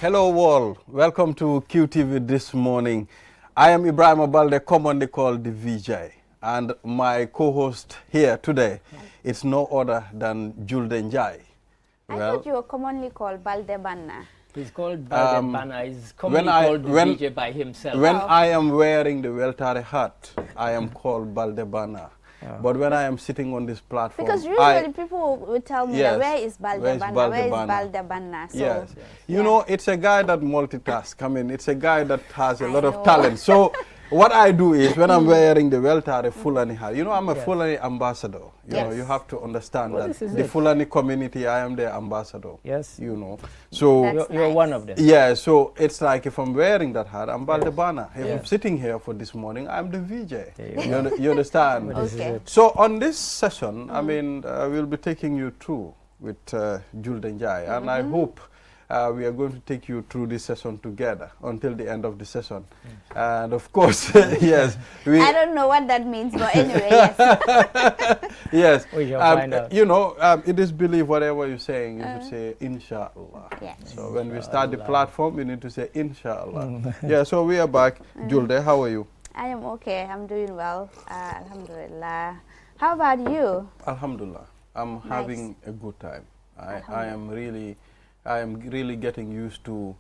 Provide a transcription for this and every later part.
Hello world, welcome to QTV this morning. I am Ibrahim Abalde, commonly called the VJ, and my co-host here today is no other than Julde Njai. I thought you were commonly called Baldebanna. He's called Baldebanna. He's commonly called the VJ by himself. When I am wearing the Weltare hat, I am called Baldebanna. But when I am sitting on this platform, because usually people would tell me, yes, where is Baldebanna? Where is Baldebanna? So, yes. You know, it's a guy that multitasks. I mean, it's a guy that has a lot of talent. So what I do is, when I'm wearing the Weltare Fulani hat, you know, I'm a Fulani ambassador. You know, you have to understand that the Fulani community, I am their ambassador. Yes. You know, so you're one of them. Yeah, so it's like if I'm wearing that hat, I'm Baldebanna. If I'm sitting here for this morning, I'm the VJ. You understand? Okay. So on this session, I mean, we'll be taking you through with Julde Njai, and I hope we are going to take you through this session together until the end of the session. And of course, yes. I don't know what that means, but anyway, yes. Yes. We shall find out. You know, it is believe whatever you're saying, you should say Inshallah. Yes. So when we start the platform, you need to say Inshallah. Yeah, so we are back. Julde, how are you? I am okay. I'm doing well. Alhamdulillah. How about you? Alhamdulillah. I'm having a good time. I am really getting used to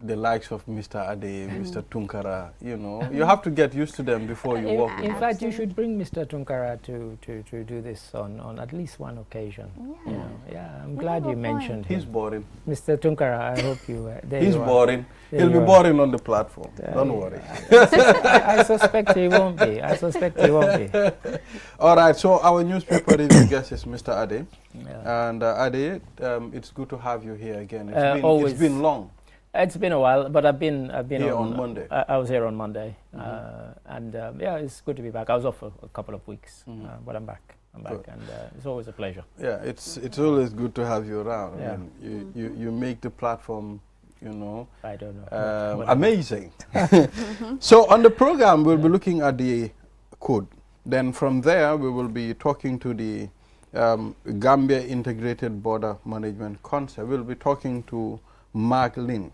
the likes of Mr. Ade, Mr. Tunkara. You know, you have to get used to them before you walk. In fact, you should bring Mr. Tunkara to do this on at least one occasion. Yeah. You know, I'm glad you mentioned him. He's boring. Mr. Tunkara, I hope you. He's boring. He'll be boring on the platform. Don't worry. I suspect he won't be. I suspect he won't be. All right. So our newspaper review guest is Mr. Ade, and Ade, it's good to have you here again. It's been long. It's been a while, but I've been here on Monday. I was here on Monday, and it's good to be back. I was off for a couple of weeks, but I'm back. I'm back, and it's always a pleasure. Yeah, it's always good to have you around. I mean, you make the platform, you know, I don't know, amazing. So on the program, we'll be looking at the code. Then from there, we will be talking to the Gambia Integrated Border Management Concept. We'll be talking to Mark Lin,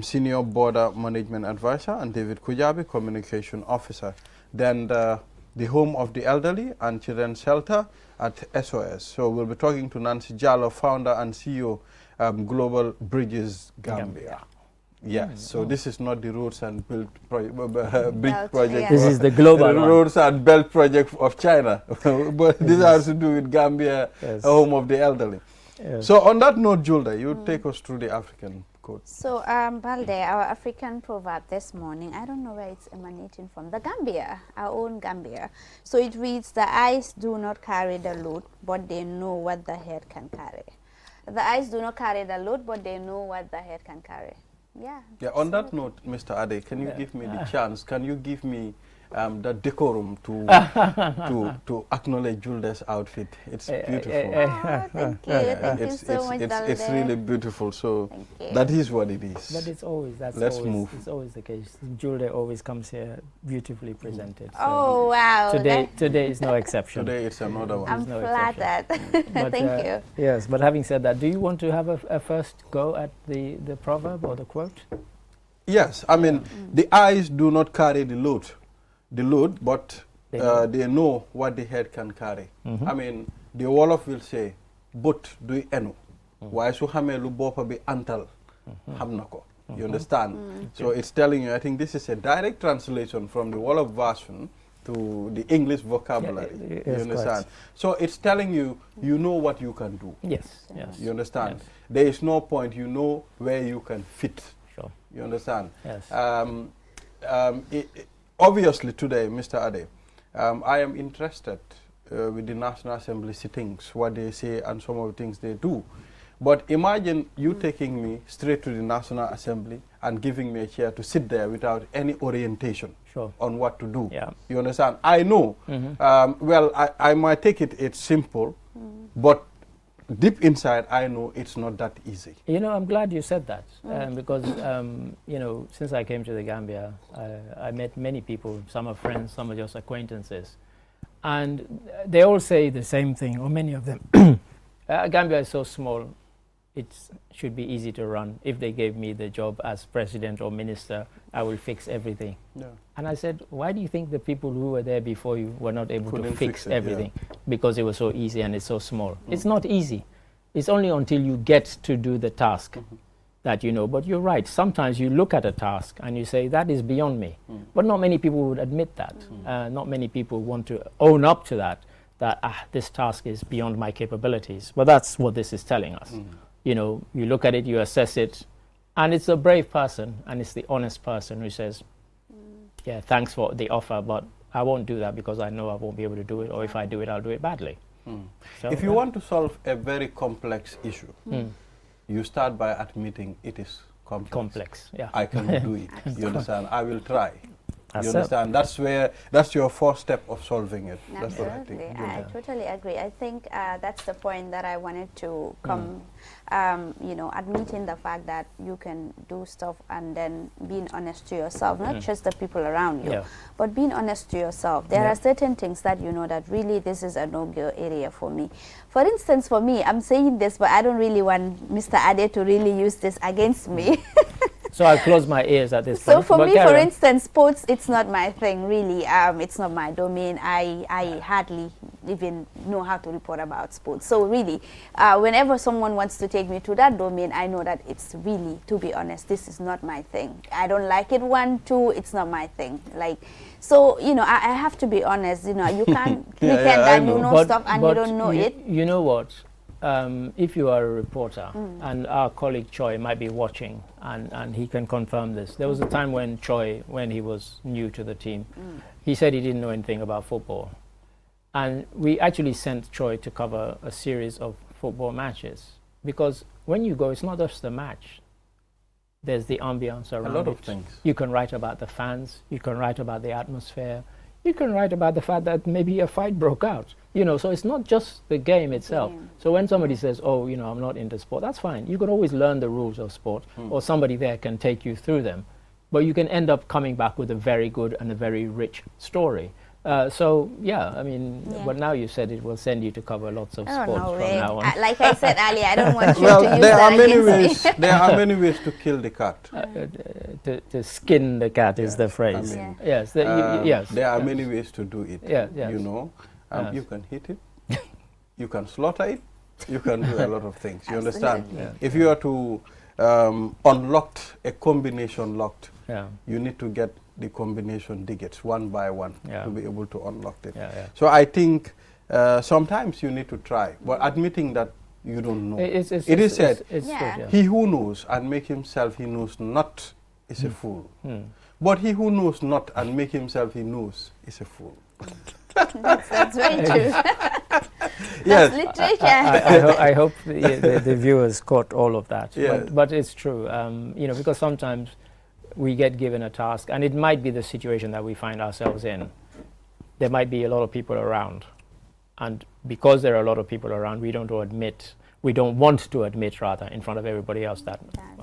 Senior Border Management Advisor, and David Kujabi, Communication Officer. Then the Home of the Elderly and Children's Shelter at SOS. So we'll be talking to Nancy Jallo, Founder and CEO, Global Bridges Gambia. Yes, so this is not the Roads and Bridge Project. This is the global Roads and Belt Project of China. But this has to do with Gambia, Home of the Elderly. Yes. So on that note, Julde, you take us through the African code. So, Balde, our African proverb this morning, I don't know where it's emanating from. The Gambia, our own Gambia. So it reads, the eyes do not carry the load, but they know what the head can carry. The eyes do not carry the load, but they know what the head can carry. Yeah. On that note, Mr. Ade, can you give me the chance? Can you give me the decorum to acknowledge Julde's outfit? It's beautiful. Thank you. Thank you so much, it's really beautiful. So that is what it is. But it's always move. It's always the case. Julde always comes here beautifully presented. So oh wow! Today is no exception. Today it's another one. I'm flattered. Thank you. Yes, but having said that, do you want to have a first go at the proverb or the quote? Yes, I mean the eyes do not carry the load. But they know what the head can carry. I mean, the Wolof will say, but do you know? Why so hame lu bopa bi antal hamnako? You understand? So it's telling you, I think this is a direct translation from the Wolof version to the English vocabulary. You understand? So it's telling you, you know what you can do. Yes. You understand? Yes. There is no point, you know where you can fit. Sure. You understand? Yes. Obviously today, Mr. Ade, I am interested with the National Assembly sittings, what they say and some of the things they do. But imagine you taking me straight to the National Assembly and giving me a chair to sit there without any orientation on what to do. Yeah. You understand? I know, well, I might take it's simple, but deep inside, I know it's not that easy. You know, I'm glad you said that because, you know, since I came to the Gambia, I met many people. Some are friends, some are just acquaintances. And they all say the same thing, or many of them. Gambia is so small. it should be easy to run. If they gave me the job as president or minister, I will fix everything. Yeah. And I said, why do you think the people who were there before you were not able Couldn't to fix fix it, everything? Because it was so easy and it's so small. It's not easy. It's only until you get to do the task that you know. But you're right. Sometimes you look at a task and you say, that is beyond me. But not many people would admit that. Not many people want to own up to that, this task is beyond my capabilities. But that's what this is telling us. You know, you look at it, you assess it, and it's a brave person and it's the honest person who says, yeah, thanks for the offer, but I won't do that because I know I won't be able to do it, or if I do it, I'll do it badly. So, If you want to solve a very complex issue, you start by admitting it is complex. Yeah. I cannot do it. You understand? I will try. That's You it. understand? That's your first step of solving it. That's what I think. Absolutely, I totally agree. I think that's the point that I wanted to come, you know, admitting the fact that you can do stuff and then being honest to yourself, not just the people around you, Yeah. but being honest to yourself. There are certain things that you know that really this is a no-go area for me. For instance, for me, I'm saying this, but I don't really want Mr. Ade to really use this against me. So I'll close my ears at this So point. for but me, carry for on. instance, sports, it's not my thing, really. It's not my domain. I hardly even know how to report about sports. So really, whenever someone wants to take me to that domain, I know that it's really, to be honest, this is not my thing. I don't like it. 1, 2, it's not my thing. Like, so, you know, I have to be honest. You know, you can't pretend I that you know But- stuff and you but don't know it. You know what? If you are a reporter, and our colleague Choi might be watching, and he can confirm this. There was a time when Choi, when he was new to the team, he said he didn't know anything about football. And we actually sent Choi to cover a series of football matches. Because when you go, it's not just the match. There's the ambience around it. A lot of things. You can write about the fans. You can write about the atmosphere. You can write about the fact that maybe a fight broke out. You know, so it's not just the game itself. So when somebody says, oh, you know, I'm not into sport, that's fine. You can always learn the rules of sport, or somebody there can take you through them. But you can end up coming back with a very good and a very rich story. So, yeah, I mean, but now you said it will send you to cover lots of Oh, sports no from way. now on. Like I said earlier, I don't want you Well, to use there are that many against ways. me. There are many ways to kill the cat. To skin the cat is the phrase. mean, Yes, yes. There are yes. many ways to do it. Yeah, yes. You know, Yes. you can hit it, you can slaughter it, you can do a lot of things. You understand? Absolutely. Yeah. If you are to unlock a combination locked, Yeah, you need to get the combination digits one by one Yeah. to be able to unlock it. yeah, yeah. So I think sometimes you need to try, but admitting that you don't know. It is said, it's Yeah. good, yeah. he who knows and make himself he knows not is a fool. Hmm. But he who knows not and make himself he knows is a fool. That's very true. Yes. That's literature. I hope the viewers caught all of that. Yeah. But it's true, you know, because sometimes we get given a task, and it might be the situation that we find ourselves in. There might be a lot of people around, and because there are a lot of people around, we don't want to admit rather in front of everybody else that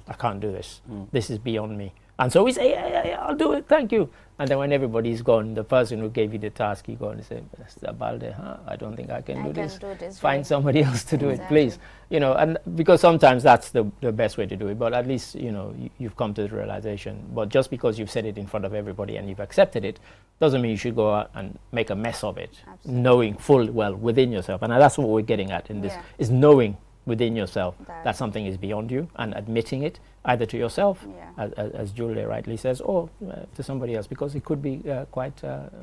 I can't do this. This is beyond me. And so we say, yeah, I'll do it, thank you. And then when everybody's gone, the person who gave you the task, you go and say, Mr. Balde, I don't think I can do this. Find somebody else to do it, please. You know, and because sometimes that's the best way to do it, but at least, you know, you've come to the realization. But just because you've said it in front of everybody and you've accepted it, doesn't mean you should go out and make a mess of it, knowing full well within yourself. And that's what we're getting at in this, is knowing within yourself that something is beyond you and admitting it, either to yourself, as Julia rightly says, or to somebody else, because it could be quite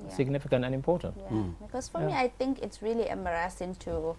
significant and important. Because for me, I think it's really embarrassing to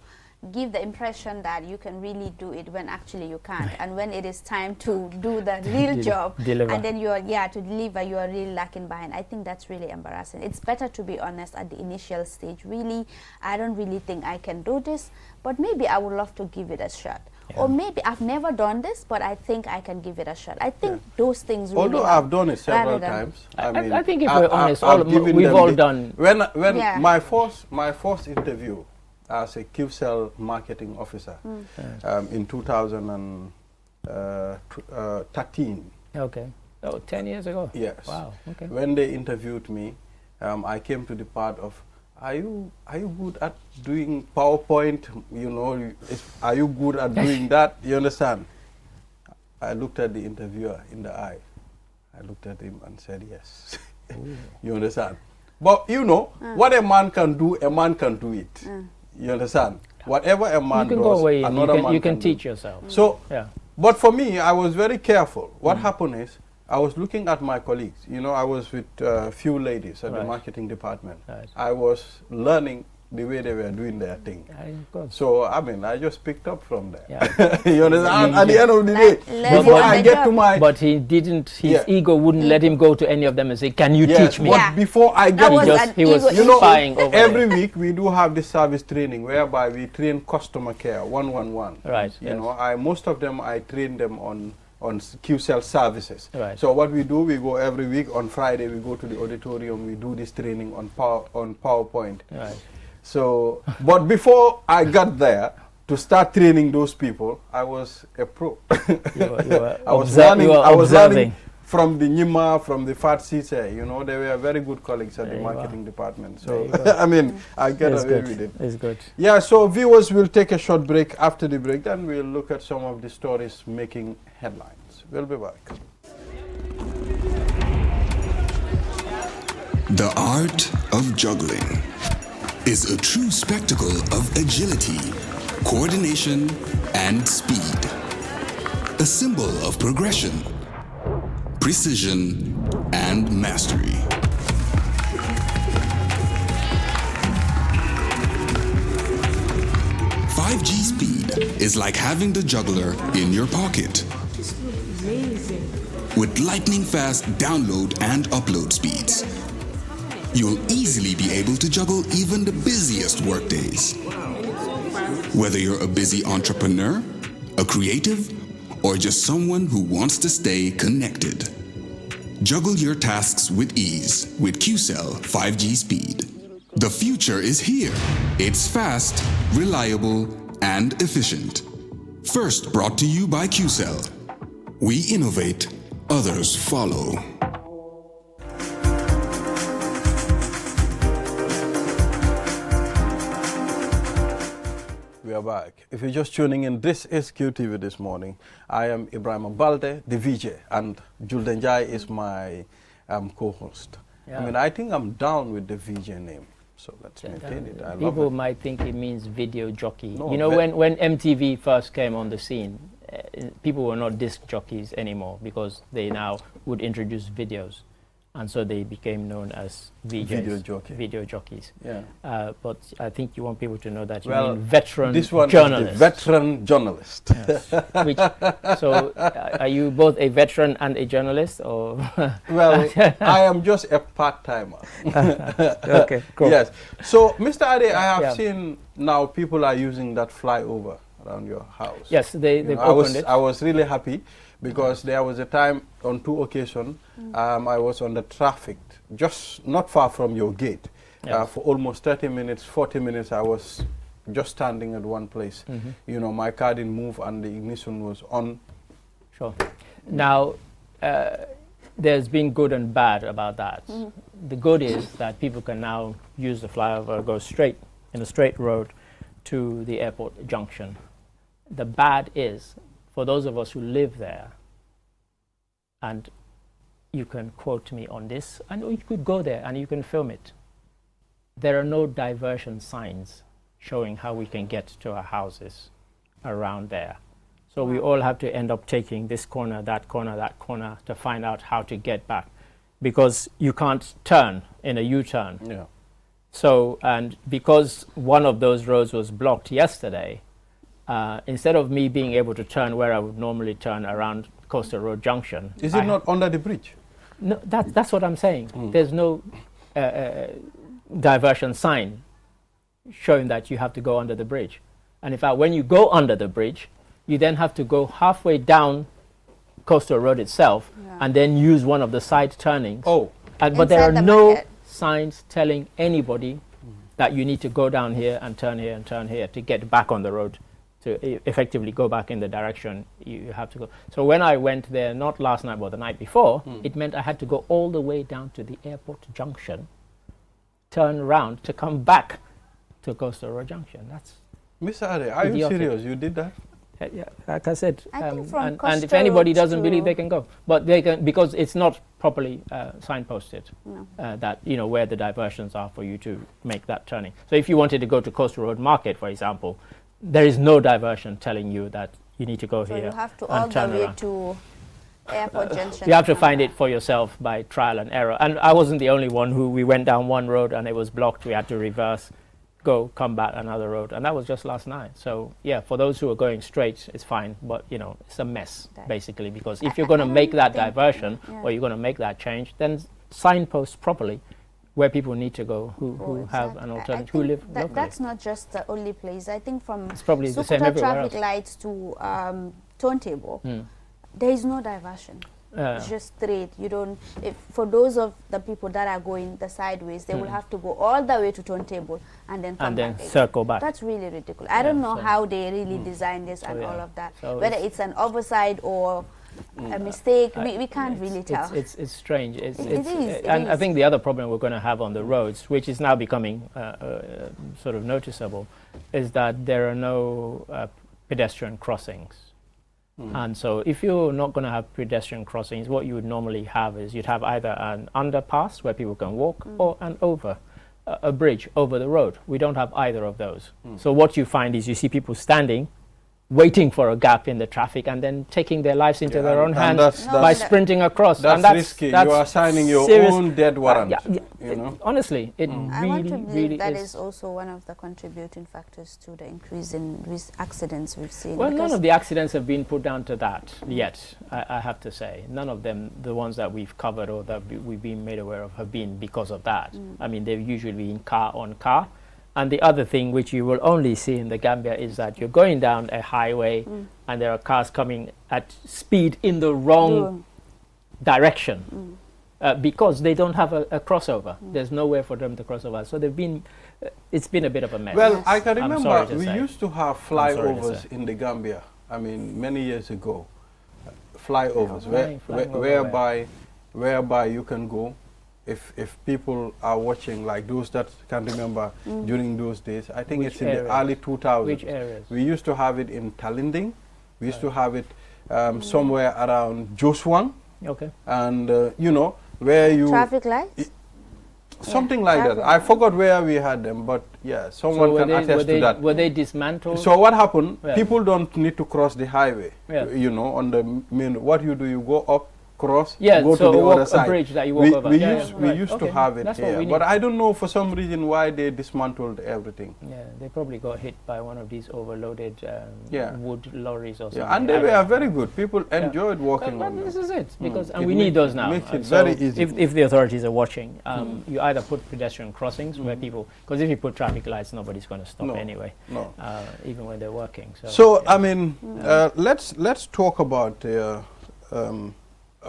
give the impression that you can really do it when actually you can't, and when it is time to do the real job, deliver. and then you are to deliver, you are really lacking behind. I think that's really embarrassing. It's better to be honest at the initial stage. Really, I don't really think I can do this, but maybe I would love to give it a shot. Or maybe I've never done this, but I think I can give it a shot. I think those things really Although help. I've done it several rather than- times. I think if we're honest, I've given we've them all the- done. When Yeah. my first interview as a QCell marketing officer in 2013. Okay. Oh, 10 years ago? Yes. Wow, okay. When they interviewed me, I came to the part of are you good at doing PowerPoint? You know, are you good at doing that? You understand? I looked at the interviewer in the eye. I looked at him and said yes. You understand? But you know, what a man can do it. You understand? Whatever a man you can does, go away. another man You can do. teach yourself. So, Yeah. but for me, I was very careful. What happened is, I was looking at my colleagues. You know, I was with a few ladies at the Right. marketing department. Right. I was learning the way they were doing their thing. Of course. So, I mean, I just picked up from there. Yeah. You understand? At the end of the day, Learn before on I the get job. to my... But he didn't, his Yeah. ego wouldn't let him go to any of them and say, can you Yes, teach me? but Yeah. before I get That was to... an he was ego You know, spying over every there. week we do have this service training whereby we train customer care 111. Right, You yes. know, most of them I train them on QCell services. Right. So what we do, we go every week on Friday. We go to the auditorium. We do this training on PowerPoint. Right. So, but before I got there to start training those people, I was a pro. You were I was learning. you were I was learning observing. from the Nima, from the Fat Sise. You know, they were very good colleagues at There the you marketing department. There you So, go. I mean, I get It's away good. with it. It's good. Yeah. So, viewers will take a short break. After the break, then we'll look at some of the stories making headlines. We'll be back. The art of juggling is a true spectacle of agility, coordination, and speed. A symbol of progression, precision, and mastery. "5G Speed is like having the juggler in your pocket. With lightning-fast download and upload speeds, you'll easily be able to juggle even the busiest workdays. Whether you're a busy entrepreneur, a creative, or just someone who wants to stay connected, juggle your tasks with ease with QCell 5G Speed. The future is here. It's fast, reliable, and efficient. First brought to you by QCell. We innovate, others follow. We are back. If you're just tuning in, this is QTV this morning. I am Ibrahim Balde, the VJ, and Julden Jai is my co-host. Yeah. I mean, I think I'm down with the VJ name, so let's maintain it. I love People it. might think it means video jockey. No, you know, when MTV first came on the scene, people were not disc jockeys anymore because they now would introduce videos. And so they became known as VJs, video jockeys. Yeah. But I think you want people to know that you Well, mean veteran this one journalist. is the veteran journalist. Yes. So are you both a veteran and a journalist, or? Well, I am just a part-timer. Okay, cool. Yes. So, Mr. Ade, I have Yeah. seen now people are using that flyover around your house. Yes, they've You know, opened it. I was really happy because there was a time on 2 occasions I was on the traffic, just not far from your gate. Yes. For almost 30 minutes, 40 minutes, I was just standing at one place. You know, my car didn't move and the ignition was on. Sure. Now, there's been good and bad about that. The good is that people can now use the flyover, go straight, in a straight road to the airport junction. The bad is, for those of us who live there, and you can quote me on this, and you could go there and you can film it. There are no diversion signs showing how we can get to our houses around there. So we all have to end up taking this corner, that corner to find out how to get back, because you can't turn in a U-turn. Yeah. So, and because one of those roads was blocked yesterday, instead of me being able to turn where I would normally turn around Coastal Road Junction. Is it not under the bridge? No, that's what I'm saying. There's no diversion sign showing that you have to go under the bridge. And in fact, when you go under the bridge, you then have to go halfway down Coastal Road itself and then use one of the side turnings. Oh. But there are Inside the no market. signs telling anybody that you need to go down here and turn here and turn here to get back on the road, to effectively go back in the direction you have to go. So when I went there, not last night but the night before, it meant I had to go all the way down to the airport junction turn around to come back to Coastal Road Junction. That's Mr. Ade, are you idiotic. serious? You did that? yeah, like I said, I think from and if Coastal anybody Road doesn't believe, to- they can go. But they can, because it's not properly signposted. No. That where the diversions are for you to make that turning. So if you wanted to go to Coastal Road Market, for example, there is no diversion telling you that you need to go So here you have to and all the turn way around. to Airport Junction. You have to come find back. it for yourself by trial and error. And I wasn't the only one who we went down one road and it was blocked. We had to reverse, go, come back another road, and that was just last night. So yeah, for those who are going straight, it's fine. But it's a mess That- basically, because if you're going to I make don't that think- diversion yeah. or you're going to make that change, then signpost properly where people need to go who Oh, have exactly. an I alternative, who think live that locally. That's not just the only place. I think from It's probably the same Sukuta everywhere traffic else. lights to Turntable, Hmm. there is no diversion. Yeah. It's just straight. You don't. For those of the people that are going the sideways, they will have to go all the way to Turntable and then come Hmm. and then back again. circle back. That's really ridiculous. I don't know so- how they really designed this and yeah. all of that. So Whether it's an oversight or a mistake, we can't really tell. It's strange. It's, It it's, is, it and I is. think the other problem we're going to have on the roads, which is now becoming sort of noticeable, is that there are no pedestrian crossings. And so if you're not going to have pedestrian crossings, what you would normally have is you'd have either an underpass where people can walk or a bridge over the road. We don't have either of those. So what you find is you see people standing, waiting for a gap in the traffic and then taking their lives into Yeah, their and own hands that's- No, by that- sprinting across. That's, and risky. You that's are signing your serious. own dead warrant. Yeah, you know? honestly, it I want to really, believe really that is. is also one of the contributing factors to the increase in accidents we've seen. Well, none because of the accidents have been put down to that yet, I have to say. None of them, the ones that we've covered or that we've been made aware of, have been because of that. I mean, they've usually been car on car. And the other thing which you will only see in the Gambia is that you're going down a highway and there are cars coming at speed in the wrong direction because they don't have a crossover. There's nowhere for them to cross over. So it's been a bit of a mess. Well, I can I'm remember sorry to we say. used to have sorry to flyovers say. in the Gambia. I mean, many years ago, flyovers flying over whereby you can go. If people are watching, like those that can remember during those days, I think Which it's in the area? early 2000s. Which areas? We used to have it in Talinding. We used to have it somewhere around Joswang, Okay. and where you traffic lights. something like that. traffic I forgot where we had them, but yeah, someone can attest to that. Were they dismantled? So what happened? Yeah. People don't need to cross the highway. Yeah. On the main. What you do, you go up, cross, Yeah, go so to the walk other a side. bridge that you walk over. We Yeah, used, yeah, we right. used to Okay, have it that's what here, we but need. I don't know for some reason why they dismantled everything. Yeah, they probably got hit by one of these overloaded Yeah. wood lorries or something. Yeah, and they I don't were know. very good. People enjoyed walking Well, on this them. is it, because and It we need makes- those now. makes it And very so easy. If the authorities are watching, you either put pedestrian crossings where people, because if you put traffic lights, nobody's going to stop No, anyway, no. even when they're working. So yeah. I mean, let's talk about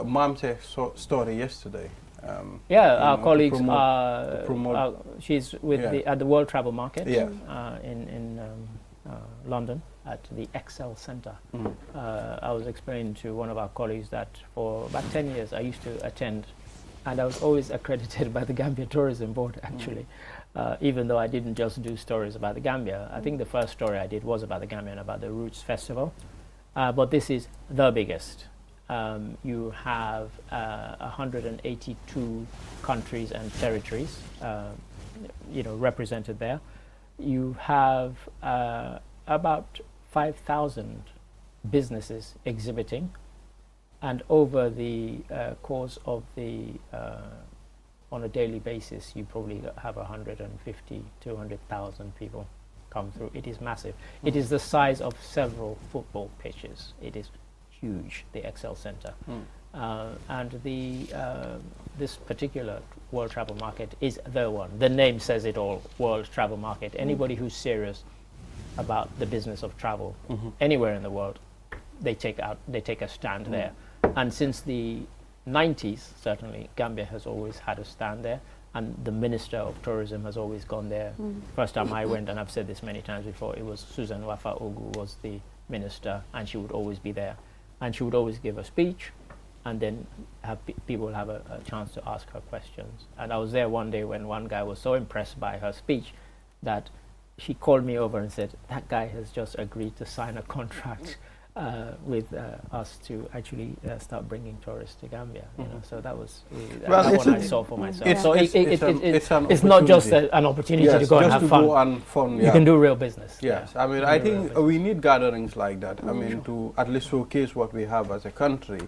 Mamte story yesterday. Our to colleagues promote- are. She's with Yeah. at the World Travel Market Yeah. in London at the Excel Centre. I was explaining to one of our colleagues that for about 10 years I used to attend, and I was always accredited by the Gambia Tourism Board actually. Even though I didn't just do stories about the Gambia. I think the first story I did was about the Gambia and about the Roots Festival. But this is the biggest. You have 182 countries and territories, represented there. You have about 5,000 businesses exhibiting, and over the course of on a daily basis, you probably have 150, 200,000 people come through. It is massive. It is the size of several football pitches. It is huge, the Excel Centre. And this particular World Travel Market is the one. The name says it all, World Travel Market. Anybody who's serious about the business of travel anywhere in the world, they take a stand there. And since the 90s, certainly, Gambia has always had a stand there, and the Minister of Tourism has always gone there. First time I went, and I've said this many times before, it was Susan Wafa Ogu was the minister, and she would always be there. And she would always give a speech, and then have people have a chance to ask her questions. And I was there one day when one guy was so impressed by her speech that she called me over and said, that guy has just agreed to sign a contract with us to actually start bringing tourists to Gambia. You know, so that was that one I saw for myself. So it's not just an opportunity to go and have fun. Go and fun. You can do real business. Yes, I mean, I think we need gatherings like that. I mean, to at least showcase what we have as a country.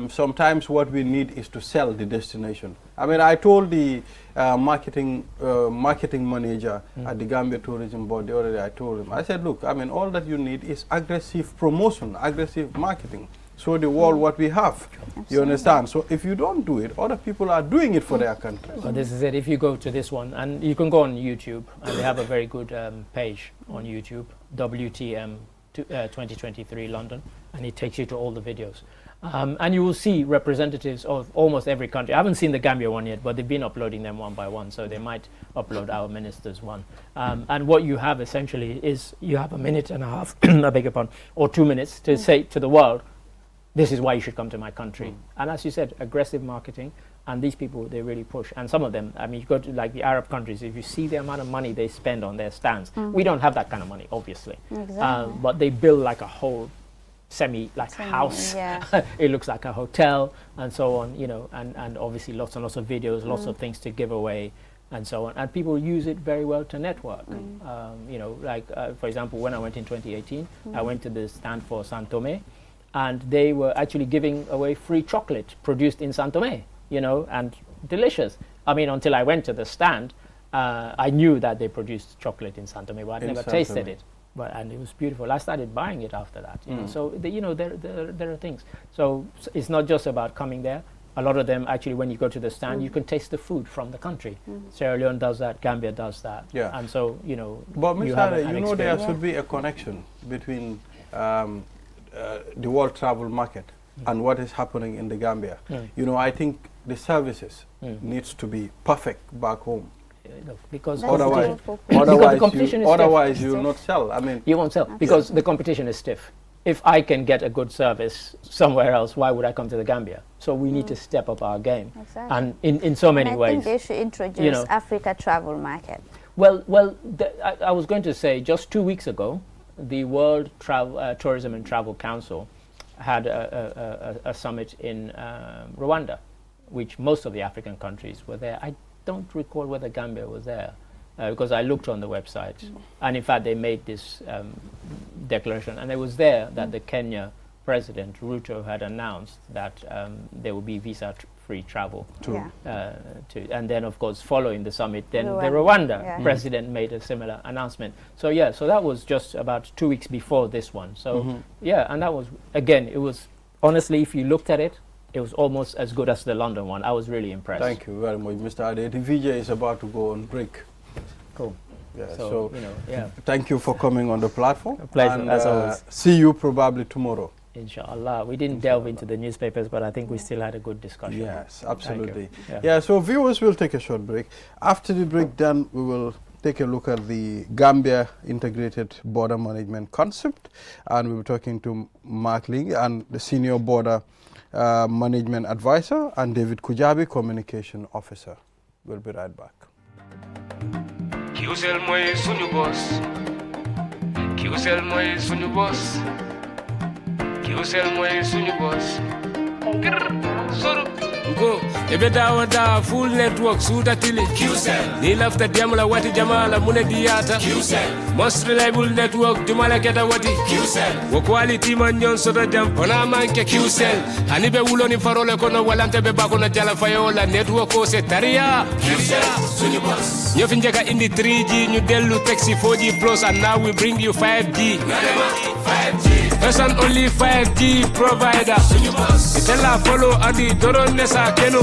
Sometimes what we need is to sell the destination. I mean, I told the marketing manager at the Gambia Tourism Board the other day, I told him, I said, look, I mean, all that you need is aggressive promotion, aggressive marketing. Show the world what we have. Absolutely. You understand? So if you don't do it, other people are doing it for their country. Well, this is it. If you go to this one, and you can go on YouTube, and they have a very good page on YouTube, WTM 2023 London, and it takes you to all the videos. And you will see representatives of almost every country. I haven't seen the Gambia one yet, but they've been uploading them one by one, so they might upload our minister's one. And what you have essentially is you have a minute and a half, I beg your pardon, or 2 minutes to say to the world, this is why you should come to my country. And as you said, aggressive marketing, and these people, they really push. And some of them, I mean, you go to like the Arab countries, if you see the amount of money they spend on their stands, we don't have that kind of money, obviously. Exactly. But they build like a whole house. Yeah. It looks like a hotel and so on, you know, and obviously lots and lots of videos, lots of things to give away and so on. And people use it very well to network. You know, like, for example, when I went in 2018, I went to the stand for San Tome, and they were actually giving away free chocolate produced in San Tome, you know, and delicious. I mean, until I went to the stand, I knew that they produced chocolate in San Tome, but I'd never tasted it. And it was beautiful. I started buying it after that. You know, so you know, there are things. So it's not just about coming there. A lot of them actually, when you go to the stand, you can taste the food from the country. Sierra Leone does that. Gambia does that. Yeah. And so you know. But Mr. You know, there should be a connection between the world travel market and what is happening in the Gambia. You know, I think the services needs to be perfect back home. Because otherwise you will not sell. I mean, you won't sell because the competition is stiff. If I can get a good service somewhere else, why would I come to the Gambia? So we need to step up our game, and in so many ways. I think they should introduce Africa Travel Market. Well, I was going to say just 2 weeks ago, the World Tourism and Travel Council had a summit in Rwanda, which most of the African countries were there. I don't recall whether Gambia was there because I looked on the website, and in fact they made this declaration, and it was there that the Kenya president Ruto had announced that there will be visa-free travel and then of course following the summit, then the Rwanda president made a similar announcement. So so that was just about 2 weeks before this one. So and that was, again, it was honestly, if you looked at it, it was almost as good as the London one. I was really impressed. Thank you very much, Mr. Ade. The VJ is about to go on break. Cool. Yeah, so you know, thank you for coming on the platform. A pleasure, and, as always. See you probably tomorrow. Inshallah. We didn't delve into the newspapers, but I think we still had a good discussion. Yes, absolutely. So viewers, will take a short break. After the break, then we will take a look at the Gambia Integrated Border Management Concept, and we'll be talking to Mark Ling and the Senior Border Management Advisor, and David Kujabi, Communication Officer. We'll be right back. QCell mooy suñu boss. QCell mooy suñu boss. QCell mooy suñu boss. Soro. Go. Ebe dawa full network suda tili. QCell. Ni lafta diamla wati jamala mune diata. QCell. Most reliable network jumala keta wati. QCell. Wo quality man nyon soda jam ona manke QCell. Hanibe wulo ni farole kono walante be bako na jala fayola network o se taria. QCell suñu boss. Ñu fi njëkka indi 3G ñu dellu taxi 4G plus, and now we bring you 5G. 5G. First and only 5G provider. Itella follow adi doron nesa keno.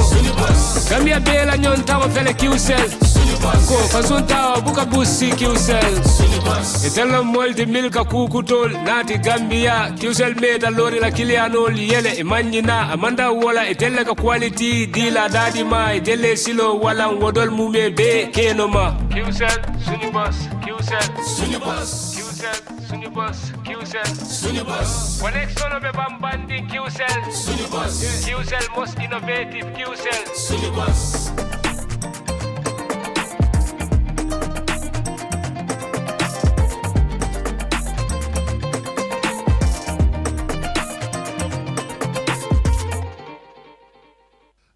Gambia bela nyon tawa fele QCell. Ko fasun tawa buka busi QCell. Itella moldi milka kukutol nati Gambia. QCell meda lori la kilianol yele imanyina amanda wala itella ka quality dila dadi ma itelle silo wala wodol mume be kenoma. QCell suñu boss. QCell suñu boss. QCell, Sunibus, QCell, Sunibus. Connection of a bambandi QCell, Sunibus. QCell most innovative QCell, Sunibus.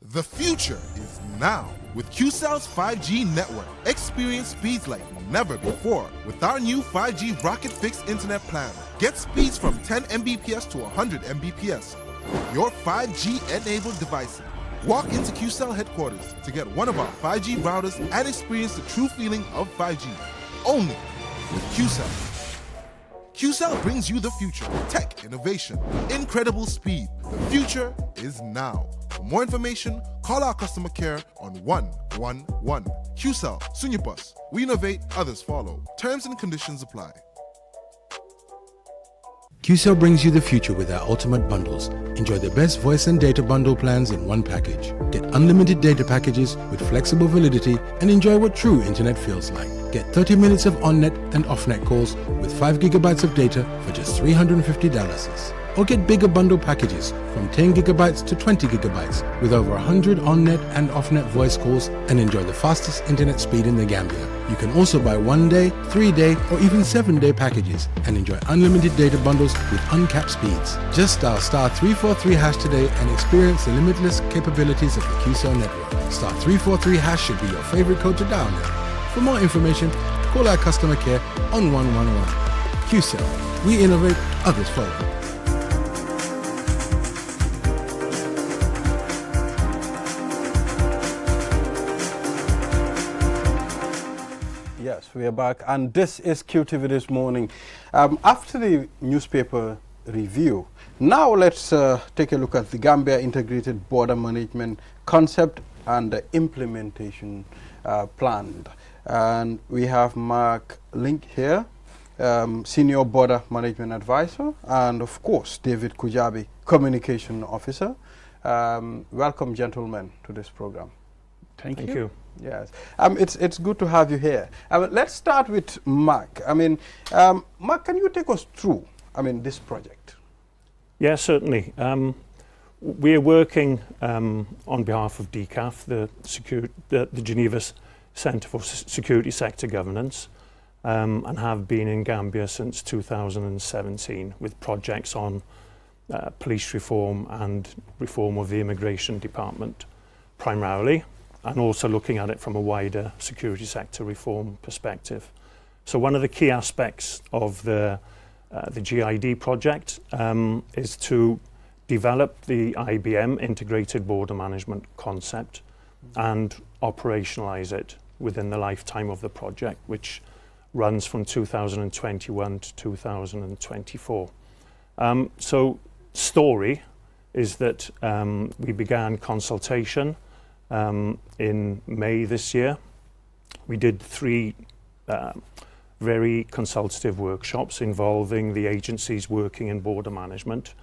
The future is now. With QCell's 5G network, experience speeds like never before with our new 5G Rocket Fix internet plan. Get speeds from 10 Mbps to 100 Mbps. Your 5G-enabled devices. Walk into QCell headquarters to get one of our 5G routers and experience the true feeling of 5G. Only with QCell. QCell brings you the future. Tech, innovation, incredible speed. The future is now. For more information, call our customer care on 111. QCell, Sunibus. We innovate, others follow. Terms and conditions apply. QCell brings you the future with our ultimate bundles. Enjoy the best voice and data bundle plans in one package. Get unlimited data packages with flexible validity and enjoy what true internet feels like. Get 30 minutes of on-net and off-net calls with 5 gigabytes of data for just $350. Or get bigger bundle packages from 10 gigabytes to 20 gigabytes with over 100 on-net and off-net voice calls and enjoy the fastest internet speed in the Gambia. You can also buy 1-day, 3-day or even 7-day packages and enjoy unlimited data bundles with uncapped speeds. Just dial *343# today and experience the limitless capabilities of the QCell network. *343# should be your favorite code to dial now. For more information, call our customer care on 111. QCell. We innovate, others follow. Yes, we are back, and this is QTV This Morning. After the newspaper review, now let's take a look at the Gambia Integrated Border Management Concept and the implementation plan. And we have Mark Link here, Senior Border Management Advisor, and of course, David Kujabi, Communication Officer. Welcome, gentlemen, to this program. Thank you. Yes, it's good to have you here. Let's start with Mark. Mark, can you take us through, this project? Yeah, certainly. We are working on behalf of DCAF, the Geneva Centre for Security Sector Governance, and have been in Gambia since 2017 with projects on police reform and reform of the Immigration Department primarily, and also looking at it from a wider security sector reform perspective. So one of the key aspects of the GID project is to develop the IBM, Integrated Border Management Concept, and operationalize it within the lifetime of the project, which runs from 2021 to 2024. So story is that we began consultation in May this year. We did 3 very consultative workshops involving the agencies working in border management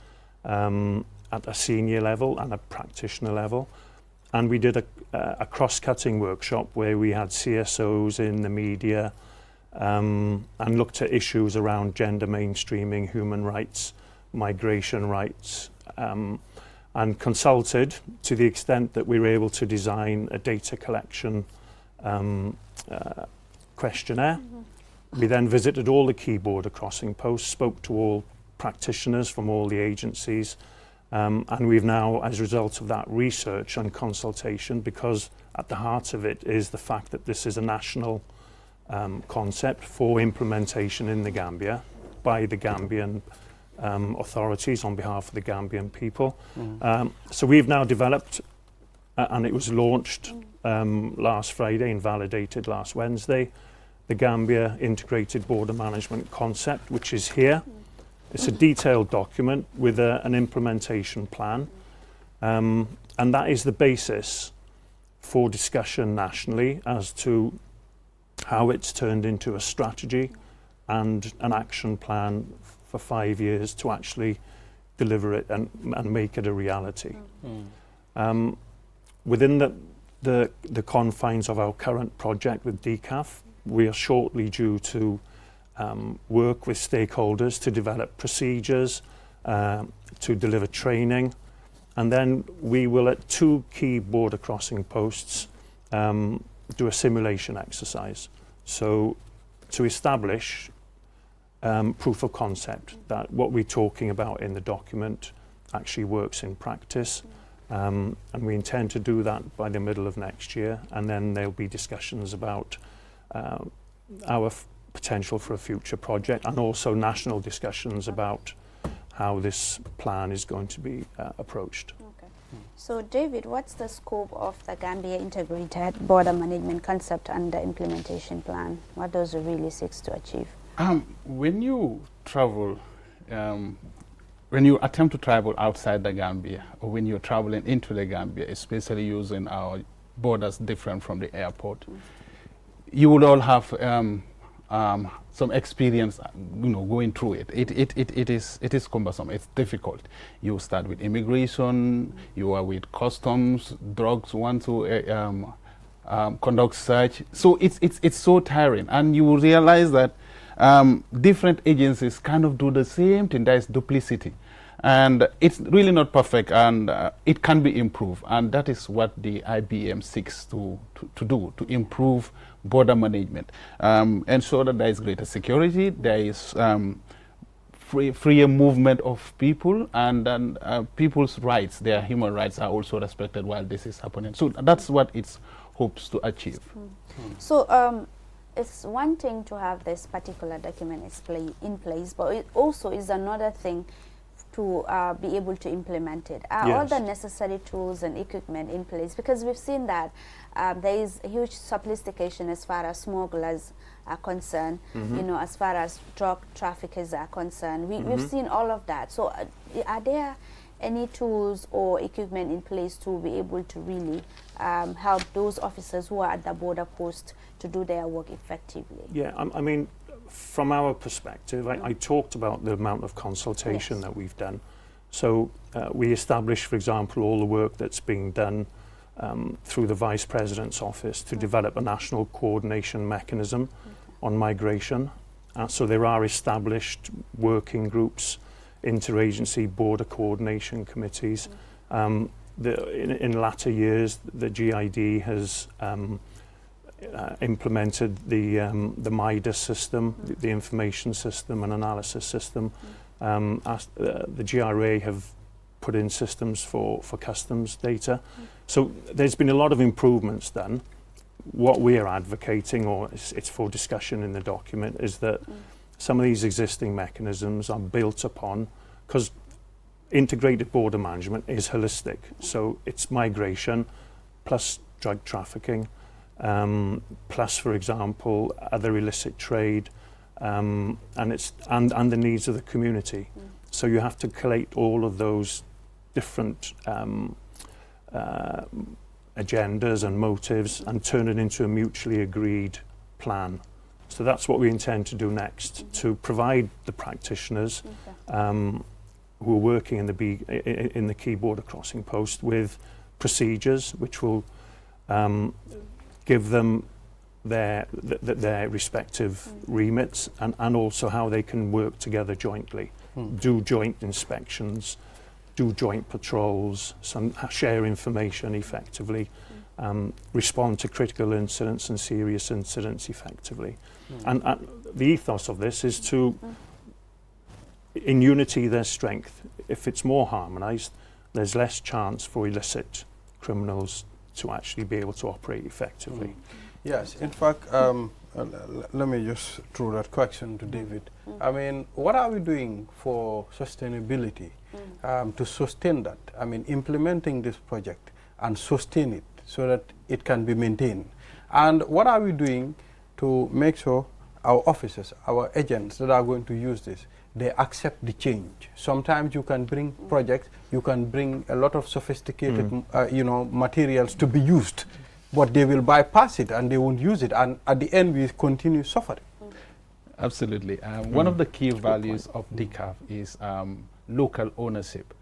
at a senior level and a practitioner level. And we did a cross-cutting workshop where we had CSOs in the media and looked at issues around gender mainstreaming, human rights, migration rights, and consulted to the extent that we were able to design a data collection questionnaire. We then visited all the key border crossing posts, spoke to all practitioners from all the agencies, and we've now, as a result of that research and consultation, because at the heart of it is the fact that this is a national concept for implementation in the Gambia by the Gambian authorities on behalf of the Gambian people. So we've now developed, and it was launched last Friday and validated last Wednesday, the Gambia Integrated Border Management Concept, which is here. It's a detailed document with an implementation plan, and that is the basis for discussion nationally as to how it's turned into a strategy and an action plan for 5 years to actually deliver it and make it a reality. Within the confines of our current project with DCAF, we are shortly due to work with stakeholders to develop procedures, to deliver training, and then we will at 2 key border crossing posts do a simulation exercise. So to establish proof of concept that what we're talking about in the document actually works in practice. And we intend to do that by the middle of next year, and then there'll be discussions about our potential for a future project, and also national discussions about how this plan is going to be approached. Okay. So David, what's the scope of the Gambia Integrated Border Management Concept and the implementation plan? What does it really seek to achieve? When you travel, when you attempt to travel outside the Gambia, or when you're traveling into the Gambia, especially using our borders different from the airport, you would all have some experience, going through it. It is cumbersome. It's difficult. You start with immigration. You are with customs, drugs. Want to conduct search. So it's so tiring, and you will realize that different agencies kind of do the same thing. There is duplicity, and it's really not perfect, and it can be improved, and that is what the IBM seeks to do, to improve border management, ensure that there is greater security, there is freer movement of people, and then people's rights, their human rights, are also respected while this is happening. So that's what it hopes to achieve. So it's one thing to have this particular document in place, but it also is another thing to be able to implement it. Are all the necessary tools and equipment in place? Because we've seen that there is a huge sophistication as far as smugglers are concerned, as far as drug traffickers are concerned. We've seen all of that. So are there any tools or equipment in place to be able to really help those officers who are at the border post to do their work effectively? Yeah, I mean, from our perspective, I talked about the amount of consultation that we've done. So we established, for example, all the work that's being done through the Vice President's office to develop a national coordination mechanism on migration. So there are established working groups, interagency border coordination committees. In latter years, the GID has implemented the MIDA system, the information system and analysis system. The GRA have put in systems for customs data. So there's been a lot of improvements done. What we are advocating, or it's for discussion in the document, is that some of these existing mechanisms are built upon, because integrated border management is holistic. So it's migration plus drug trafficking, plus, for example, other illicit trade, and the needs of the community. So you have to collate all of those different agendas and motives and turn it into a mutually agreed plan. So that's what we intend to do next, to provide the practitioners who are working in the key border crossing post with procedures which will give them their respective remits, and also how they can work together jointly, do joint inspections, do joint patrols, share information effectively, respond to critical incidents and serious incidents effectively. And the ethos of this is to, in unity there's strength. If it's more harmonised, there's less chance for illicit criminals to actually be able to operate effectively. Yes, in fact, let me just throw that question to David. I mean, what are we doing for sustainability to sustain that? I mean, implementing this project and sustain it so that it can be maintained. And what are we doing to make sure our officers, our agents that are going to use this, they accept the change? Sometimes you can bring projects, you can bring a lot of sophisticated, materials to be used, but they will bypass it and they won't use it, and at the end we continue suffering. Absolutely. One of the key values of DCAF is local ownership.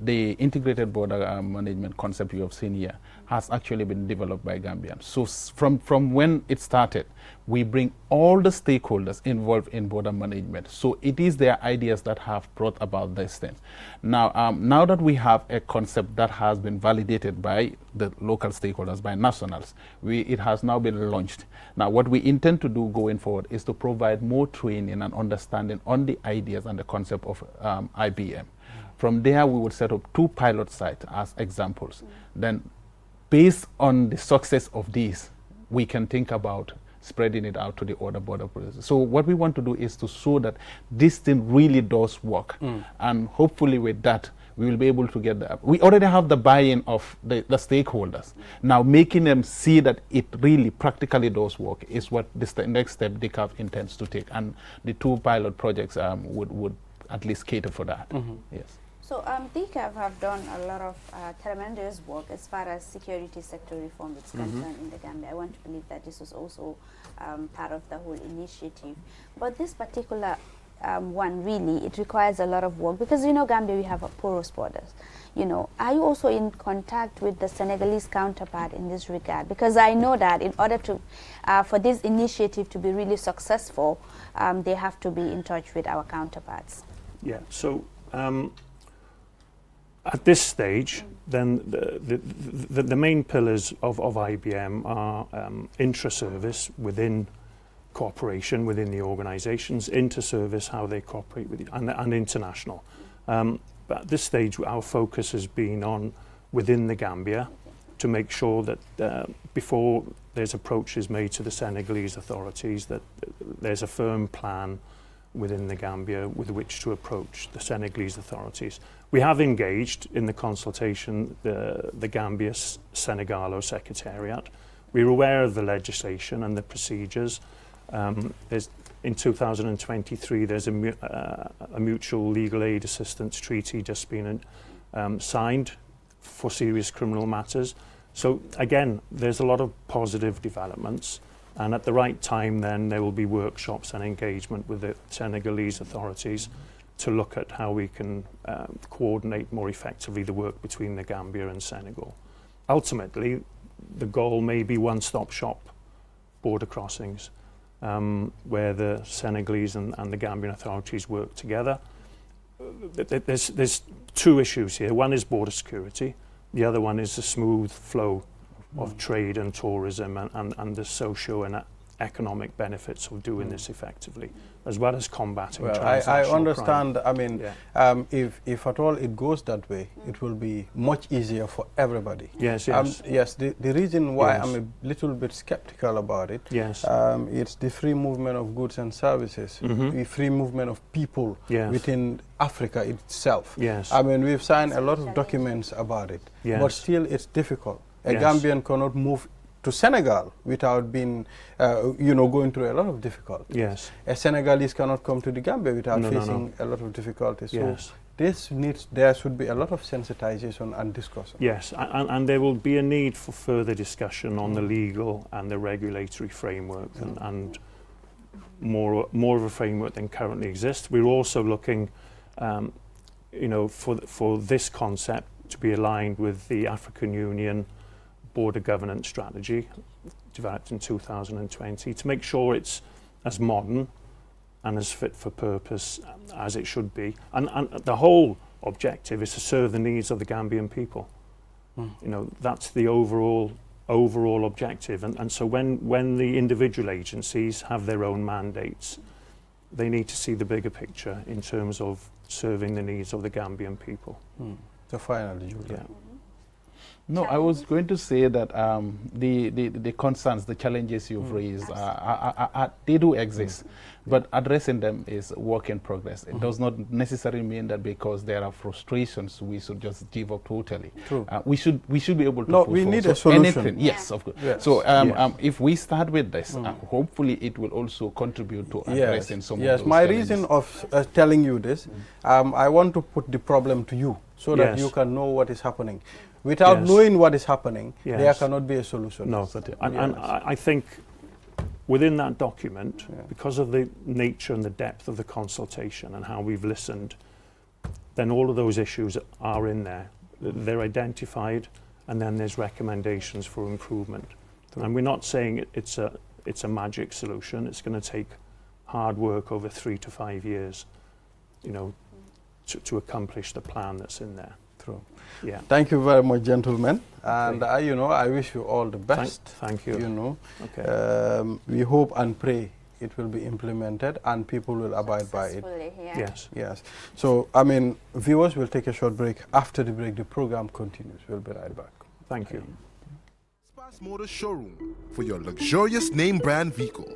the integrated border management concept you have seen here has actually been developed by Gambians. So from when it started, we bring all the stakeholders involved in border management. So it is their ideas that have brought about this thing. Now, now that we have a concept that has been validated by the local stakeholders, by nationals, it has now been launched. Now, what we intend to do going forward is to provide more training and understanding on the ideas and the concept of IBM. From there, we would set up 2 pilot sites as examples. Then, based on the success of these, we can think about spreading it out to the other border processes. So what we want to do is to show that this thing really does work. And hopefully with that, we will be able to get we already have the buy-in of the stakeholders. Now, making them see that it really practically does work is what the next step DCAF intends to take. And the 2 pilot projects would at least cater for that. Yes. So DCAF have done a lot of tremendous work as far as security sector reform is concerned in the Gambia. I want to believe that this was also part of the whole initiative. But this particular one, really, it requires a lot of work because, you know, Gambia, we have a porous borders. You know, are you also in contact with the Senegalese counterpart in this regard? Because I know that in order to, for this initiative to be really successful, they have to be in touch with our counterparts. Yeah, so at this stage, then the main pillars of IBM are intra-service within cooperation within the organisations, inter-service how they cooperate with and international. But at this stage, our focus has been on within the Gambia to make sure that before there's approaches made to the Senegalese authorities, that there's a firm plan within the Gambia with which to approach the Senegalese authorities. We have engaged in the consultation the Gambia Senegalo Secretariat. We're aware of the legislation and the procedures. In 2023, there's a mutual legal aid assistance treaty just been signed for serious criminal matters. So again, there's a lot of positive developments. And at the right time, then there will be workshops and engagement with the Senegalese authorities to look at how we can coordinate more effectively the work between the Gambia and Senegal. Ultimately, the goal may be one-stop shop border crossings, where the Senegalese and the Gambian authorities work together. There's 2 issues here. One is border security. The other one is the smooth flow of trade and tourism and the socio and economic benefits of doing this effectively, as well as combating transnational I understand. crime. I mean, if at all it goes that way, it will be much easier for everybody. Yes. Yes, the reason why I'm a little bit skeptical about it, it's the free movement of goods and services, the free movement of people within Africa itself. Yes. I mean, we've signed a lot of documents about it, but still it's difficult. A Gambian cannot move to Senegal without being, going through a lot of difficulties. Yes. A Senegalese cannot come to the Gambia without facing a lot of difficulties. So there should be a lot of sensitization and discussion. Yes, and there will be a need for further discussion on the legal and the regulatory framework and more of a framework than currently exists. We're also looking, for this concept to be aligned with the African Union border governance strategy developed in 2020 to make sure it's as modern and as fit for purpose as it should be. And the whole objective is to serve the needs of the Gambian people. That's the overall objective. And so when the individual agencies have their own mandates, they need to see the bigger picture in terms of serving the needs of the Gambian people. So finally, Julia. No, I was going to say that the concerns, the challenges you've raised, they do exist, but addressing them is work in progress. It does not necessarily mean that because there are frustrations, we should just give up totally. True. We should be able to. No, we need a solution. Anything, yes, of course. Yes. So if we start with this, hopefully it will also contribute to addressing some of those my challenges. reason of telling you this, I want to put the problem to you so that you can know what is happening. Without knowing what is happening, there cannot be a solution. No, and I think within that document, because of the nature and the depth of the consultation and how we've listened then all of those issues are in there. They're identified, and then there's recommendations for improvement. And we're not saying it's a magic solution. It's going to take hard work over 3 to 5 years, you know, to accomplish the plan that's in there. True. Yeah. Thank you very much, gentlemen. And you know, I wish you all the best. Thank you. You know, Okay. we hope and pray it will be implemented and people will abide by it. Yeah. Yes. Yes. So, I mean, viewers will take a short break. After the break, the program continues. We'll be right back. Thank you. Espas Motors Showroom for your luxurious name brand vehicle.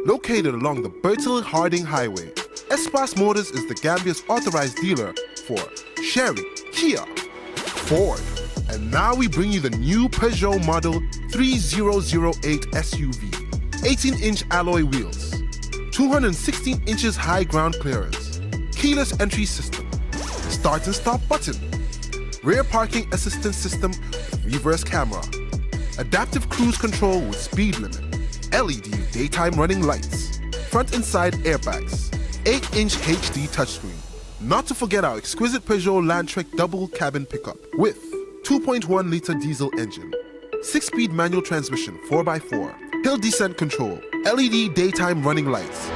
Located along the Bertil Harding Highway, Espas Motors is the Gambia's authorized dealer for Chery, Kia, Ford, and now we bring you the new Peugeot model 3008 SUV. 18-inch alloy wheels, 216 inches high ground clearance, keyless entry system, start and stop button, rear parking assistance system with reverse camera, adaptive cruise control with speed limit, LED daytime running lights, front and side airbags, 8-inch HD touchscreen. Not to forget our exquisite Peugeot Landtrek double cabin pickup with 2.1-liter diesel engine, 6-speed manual transmission 4x4, hill descent control, LED daytime running lights.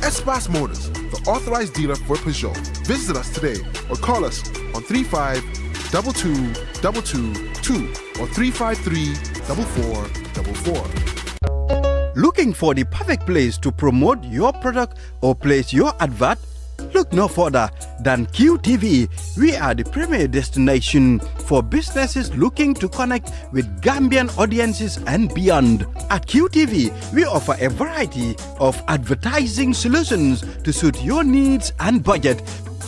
Espas Motors, the authorized dealer for Peugeot. Visit us today or call us on 35-2222 or 353-4444. Looking for the perfect place to promote your product or place your advert? Look no further than QTV. We are the premier destination for businesses looking to connect with Gambian audiences and beyond. At QTV, we offer a variety of advertising solutions to suit your needs and budget.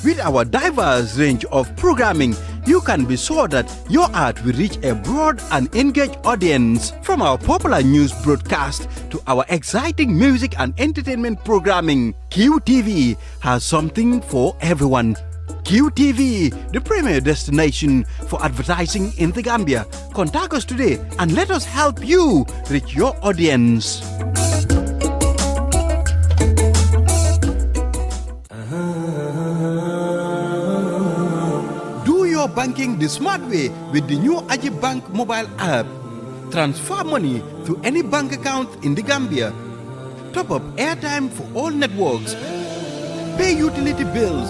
With our diverse range of programming, you can be sure that your ad will reach a broad and engaged audience. From our popular news broadcast to our exciting music and entertainment programming, QTV has something for everyone. QTV, the premier destination for advertising in the Gambia. Contact us today and let us help you reach your audience. Your banking the smart way with the new Ajib Bank mobile app. Transfer money to any bank account in the Gambia. Top up airtime for all networks. Pay utility bills.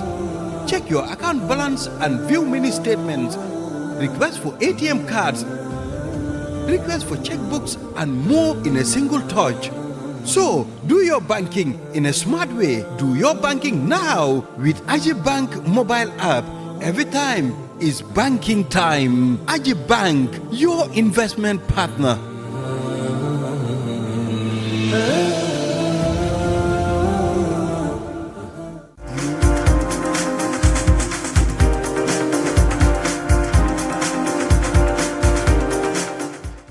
Check your account balance and view mini statements. Request for ATM cards. Request for checkbooks and more in a single touch. So, do your banking in a smart way. Do your banking now with Ajib Bank mobile app. Every time is banking time. Ajib Bank, your investment partner.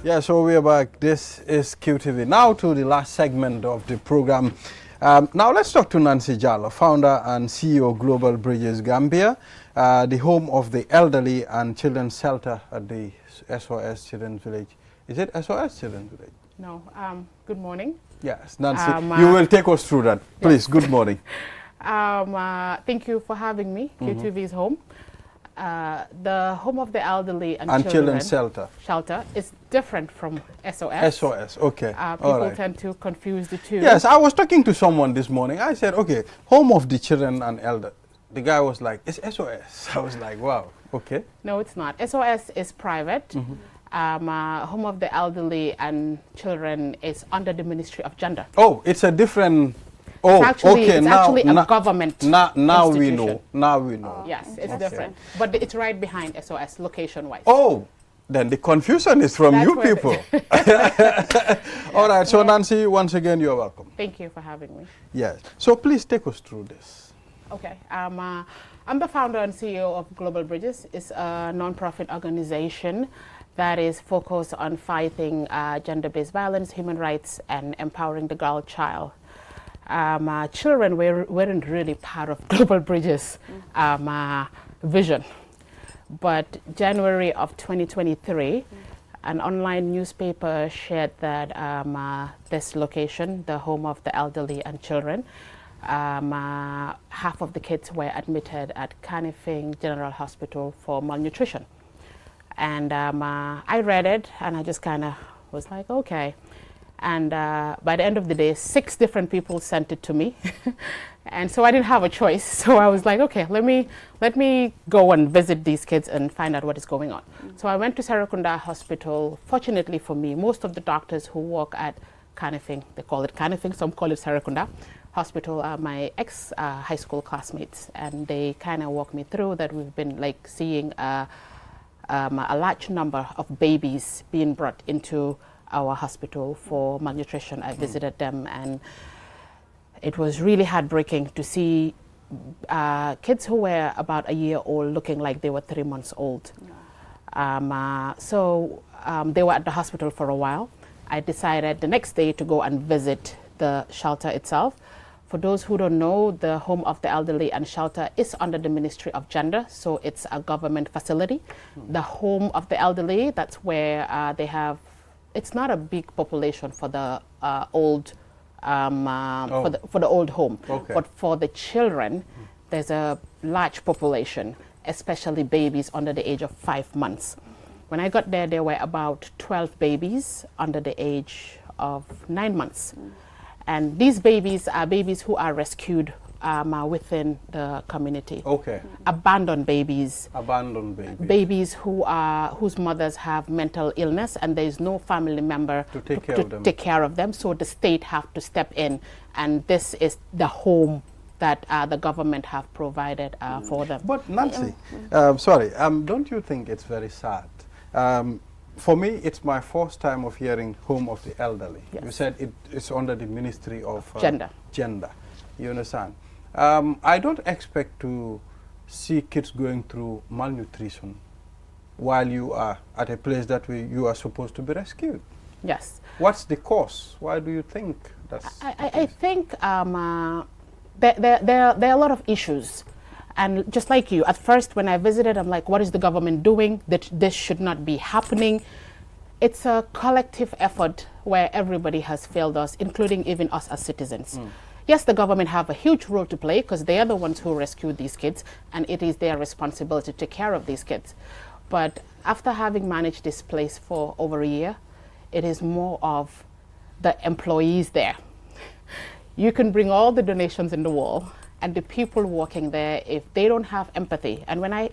Yeah, so we are back. This is QTV. Now to the last segment of the program. Now let's talk to Nancy Jallow, founder and CEO Global Bridges Gambia, the home of the elderly and children's shelter at the SOS Children's Village. Is it SOS Children's Village? No. Good morning. Yes, Nancy, you will take us through that. Please, good morning. Thank you for having me, QTV's home. The home of the elderly and children's shelter is different from SOS. SOS, okay. People tend to confuse the two. Yes, I was talking to someone this morning. I said, okay, home of the children and elder. The guy was like, it's SOS. I was like, wow, okay. No, it's not. SOS is private. Home of the elderly and children is under the Ministry of Gender. Oh, it's a different... Oh, it's actually a government now we know. Now we know. Yes, it's different. But it's right behind SOS, location-wise. Oh, then the confusion is from you people. All right, so Nancy, once again, you're welcome. Thank you for having me. Yes. So please take us through this. Okay. I'm the founder and CEO of Global Bridges. It's a non-profit organization that is focused on fighting gender-based violence, human rights, and empowering the girl child. Children weren't really part of Global Bridges vision. But January of 2023, an online newspaper shared that this location, the home of the elderly and children, half of the kids were admitted at Kanifing General Hospital for malnutrition. And I read it, and I just kind of was like, okay. And by the end of the day, 6 different people sent it to me. And so I didn't have a choice. So I was like, okay, let me go and visit these kids and find out what is going on. So I went to Serekunda Hospital. Fortunately for me, most of the doctors who work at Kanifing, they call it Kanifing, some call it Serekunda Hospital, are my ex-high school classmates. And they kind of walked me through that we've been like seeing a large number of babies being brought into our hospital for malnutrition. I visited them, and it was really heartbreaking to see kids who were about a year old looking like they were 3 months old. So they were at the hospital for a while. I decided the next day to go and visit the shelter itself. For those who don't know, the Home of the Elderly and Shelter is under the Ministry of Gender, so it's a government facility. The Home of the Elderly, that's where they have, it's not a big population for the old, for the old home, but for the children, there's a large population, especially babies under the age of 5 months. When I got there were about 12 babies under the age of 9 months. And these babies are babies who are rescued within the community. Okay. Abandoned babies. Abandoned babies. Babies whose mothers have mental illness, and there is no family member to take care of them. So the state have to step in, and this is the home that the government have provided for them. But Nancy, sorry, don't you think it's very sad? For me, it's my first time of hearing Home of the Elderly. Yes. You said it's under the Ministry of Gender. You understand? I don't expect to see kids going through malnutrition while you are at a place that you are supposed to be rescued. Yes. What's the cause? Why do you think that's... I think there are a lot of issues. And just like you, at first when I visited, I'm like, what is the government doing? That this should not be happening. It's a collective effort where everybody has failed us, including even us as citizens. Yes, the government have a huge role to play because they are the ones who rescued these kids, and it is their responsibility to take care of these kids. But after having managed this place for over a year, it is more of the employees there. You can bring all the donations in the world, and the people working there, if they don't have empathy, and when I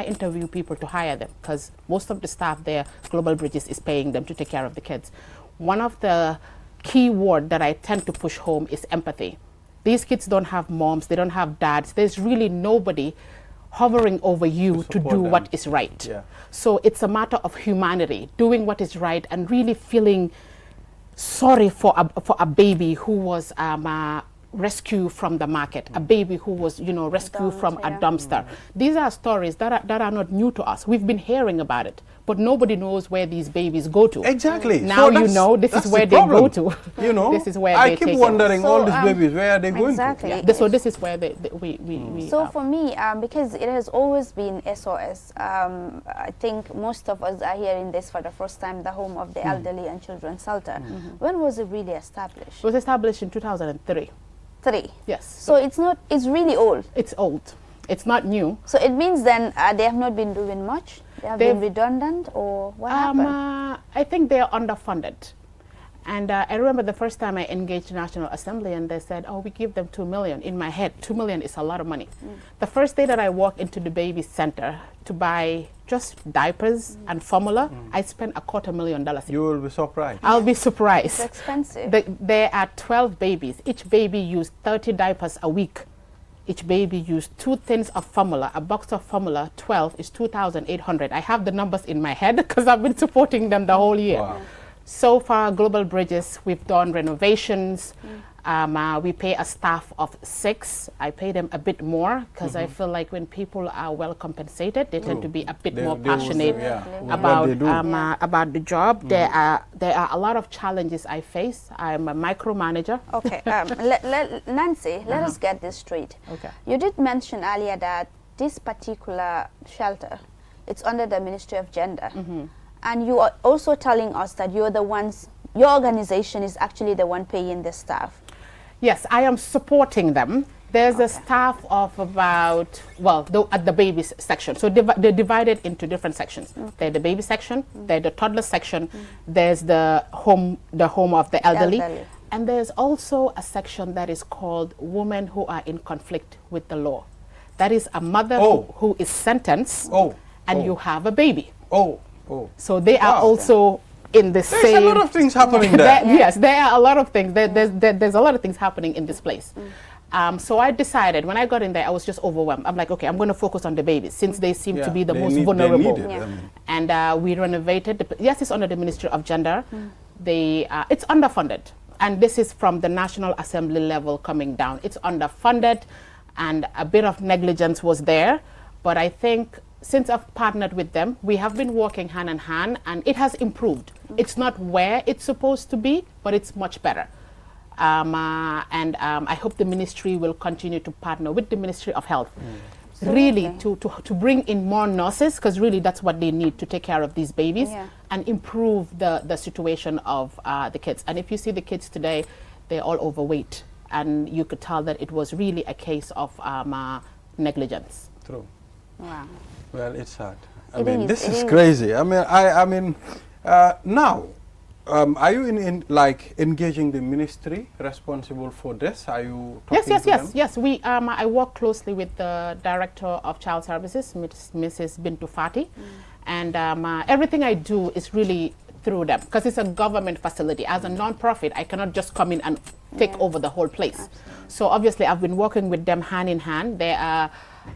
interview people to hire them, because most of the staff there, Global Bridges is paying them to take care of the kids, one of the key word that I tend to push home is empathy. These kids don't have moms, they don't have dads. There's really nobody hovering over you to do what is right. Yeah. So it's a matter of humanity, doing what is right, and really feeling sorry for a baby who was rescue from the market, a baby who was, rescued from a dumpster. These are stories that are not new to us. We've been hearing about it, but nobody knows where these babies go to. Exactly. Now this is where they go to. This is where I keep wondering, all these babies, where are they going to? Yeah. So this is where we So for me, because it has always been SOS, I think most of us are hearing this for the first time, the Home of the Elderly and Children's Shelter. When was it really established? It was established in 2003. Yes. So it's really old. It's old. It's not new. So it means then they have not been doing much? They have been redundant, or what happened? I think they are underfunded. And I remember the first time I engaged the National Assembly and they said, we give them 2 million. In my head, 2 million is a lot of money. The first day that I walked into the baby center to buy just diapers and formula, I spent $250,000. You will be surprised. I'll be surprised. It's expensive. There are 12 babies. Each baby used 30 diapers a week. Each baby used 2 tins of formula. A box of formula, 12, is $2,800. I have the numbers in my head because I've been supporting them the whole year. Wow. So far, Global Bridges, we've done renovations. We pay a staff of 6. I pay them a bit more because I feel like when people are well compensated, they tend to be a bit more passionate about the job. There are a lot of challenges I face. I'm a micromanager. Okay, Nancy, let us get this straight. Okay. You did mention earlier that this particular shelter, it's under the Ministry of Gender. And you are also telling us that you're the ones, your organization is actually the one paying the staff. Yes, I am supporting them. There's a staff of about, at the babies section. So they're divided into different sections. There's the baby section, there's the toddler section, there's the home of the elderly. And there's also a section that is called women who are in conflict with the law. That is a mother who is sentenced and you have a baby. So they are also in the same... There's a lot of things happening there. Yes, there are a lot of things. There's a lot of things happening in this place. So I decided, when I got in there, I was just overwhelmed. I'm like, okay, I'm going to focus on the babies since they seem to be the most vulnerable. And we renovated. Yes, it's under the Ministry of Gender. It's underfunded. And this is from the National Assembly level coming down. It's underfunded and a bit of negligence was there. But I think since I've partnered with them, we have been working hand in hand and it has improved. It's not where it's supposed to be, but it's much better. I hope the ministry will continue to partner with the Ministry of Health, really to bring in more nurses, because really that's what they need to take care of these babies and improve the situation of the kids. And if you see the kids today, they're all overweight, and you could tell that it was really a case of negligence. True. Wow. Well, it's sad. I mean, this is crazy. I mean, now. Are you engaging the ministry responsible for this? Are you talking to them? Yes. We I work closely with the Director of Child Services, Mrs. Bintu Fati, and everything I do is really through them because it's a government facility. As a non-profit, I cannot just come in and take over the whole place. Absolutely. So obviously, I've been working with them hand in hand. There are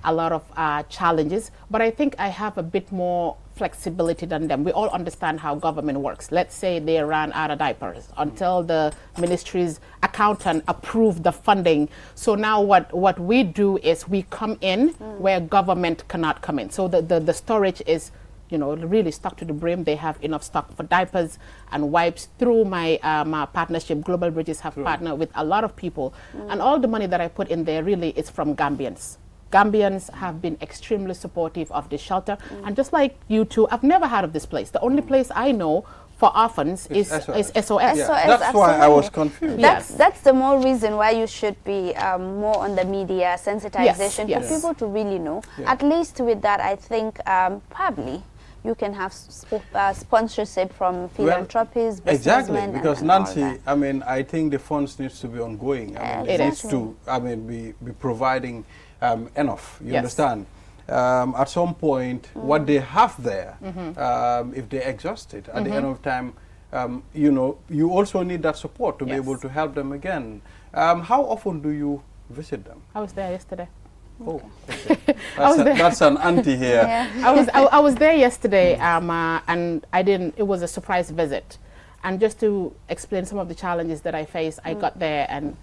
a lot of challenges, but I think I have a bit more flexibility than them. We all understand how government works. Let's say they ran out of diapers until the ministry's accountant approved the funding. So now what we do is we come in where government cannot come in. So the storage is, really stuck to the brim. They have enough stock for diapers and wipes. Through my partnership, Global Bridges have partnered with a lot of people. And all the money that I put in there really is from Gambians. Gambians have been extremely supportive of this shelter. And just like you two, I've never heard of this place. The only place I know for orphans is SOS. Yeah. That's why I was confused. That's the more reason why you should be more on the media sensitization for people to really know. At least with that, I think probably you can have sponsorship from philanthropies, exactly, because Nancy, I think the funds needs to be ongoing. It needs to, be providing enough. You understand? At some point, what they have there, if they exhaust it, at the end of time, you also need that support to be able to help them again. How often do you visit them? I was there yesterday. Oh, okay. That's an auntie here. I was there yesterday, and it was a surprise visit. And just to explain some of the challenges that I face, I got there and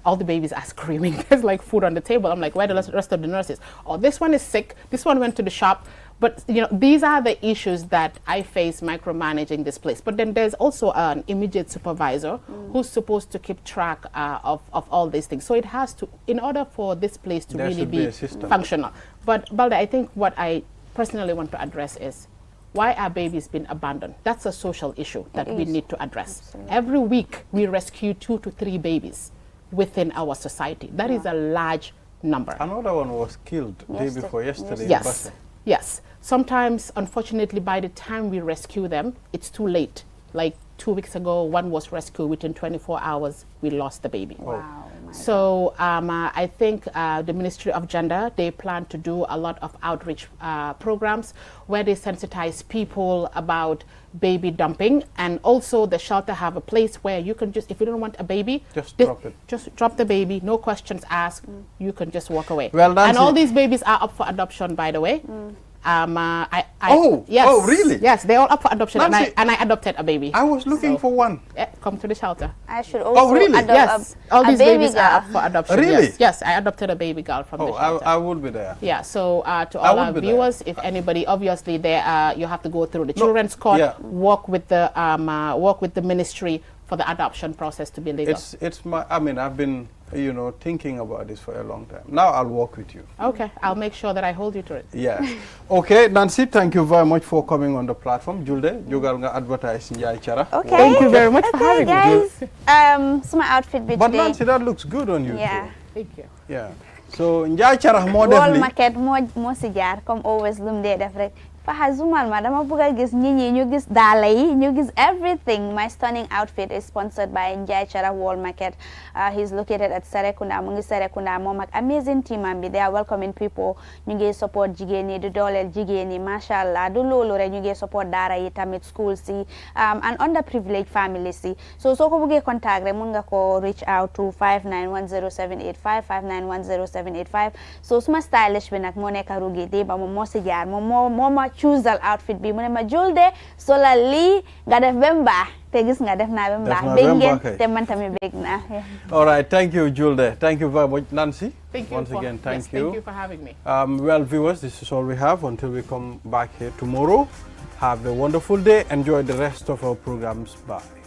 all the babies are screaming. There's like food on the table. I'm like, where are the rest of the nurses? Oh, this one is sick. This one went to the shop. But these are the issues that I face micromanaging this place. But then there's also an immediate supervisor who's supposed to keep track of all these things. So it has to, in order for this place to really be functional. But Balde, I think what I personally want to address is, why are babies being abandoned? That's a social issue that we need to address. Absolutely. Every week we rescue 2 to 3 babies within our society. That is a large number. Another one was killed day before yesterday. Yes. Sometimes, unfortunately, by the time we rescue them, it's too late. Like 2 weeks ago, one was rescued. Within 24 hours, we lost the baby. Wow. So I think the Ministry of Gender, they plan to do a lot of outreach programs where they sensitize people about baby dumping, and also the shelter have a place where you can just, if you don't want a baby, drop it. Just drop the baby, no questions asked, you can just walk away. Well, and all these babies are up for adoption, by the way. Really? Yes, they're all up for adoption, and I adopted a baby. I was looking for one. Come to the shelter. I should also adopt yes, all these babies girl. are up for adoption. Really? Yes, I adopted a baby girl from the shelter. I would be there. Yeah, so to all our viewers, if anybody, obviously, you have to go through the children's court, work with the ministry, for the adoption process to be legal? I mean, I've been, thinking about this for a long time. Now I'll work with you. Okay, I'll make sure that I hold you to it. Yeah. Okay, Nancy, thank you very much for coming on the platform. Julde, jogal nga advertise Njai Chara. Okay. Thank you very much for having me. Guys, so my outfit But Nancy, that looks good on you. Yeah. Too. Thank you. Yeah. So Njai Chara more Wall market mo si jaar comme always lum dee def rek. Fahazumal ma dama bëgg a gis ñi ñu gis daala yi ñu gis everything. My stunning outfit is sponsored by Njai Chara Wall Market. He's located at Serekunda mu ngi Serekunda moom ak amazing team am bi they are welcoming people ñu ngi support jigéen ñi di dooleel jigéen ñi macha allah du loolu rek ñu ngi support daara yi tamit schools yi and underprivileged families yi so soo ko bëggee contact rek mun nga ko reach out to 5910785 5910785 so suma stylish bi nag moo nekk Rugi Deba moom moo si jaar moom moo choose al outfit bi mu ne ma Julde sola lii nga def bemba te gis nga def naa bemba bég ngeen te man tamit bég naa. All right, thank you Julde. Thank you very much Nancy. Thank you once again. Thank you. Thank you for having me. Well viewers, this is all we have until we come back here tomorrow. Have a wonderful day. Enjoy the rest of our programs. Bye.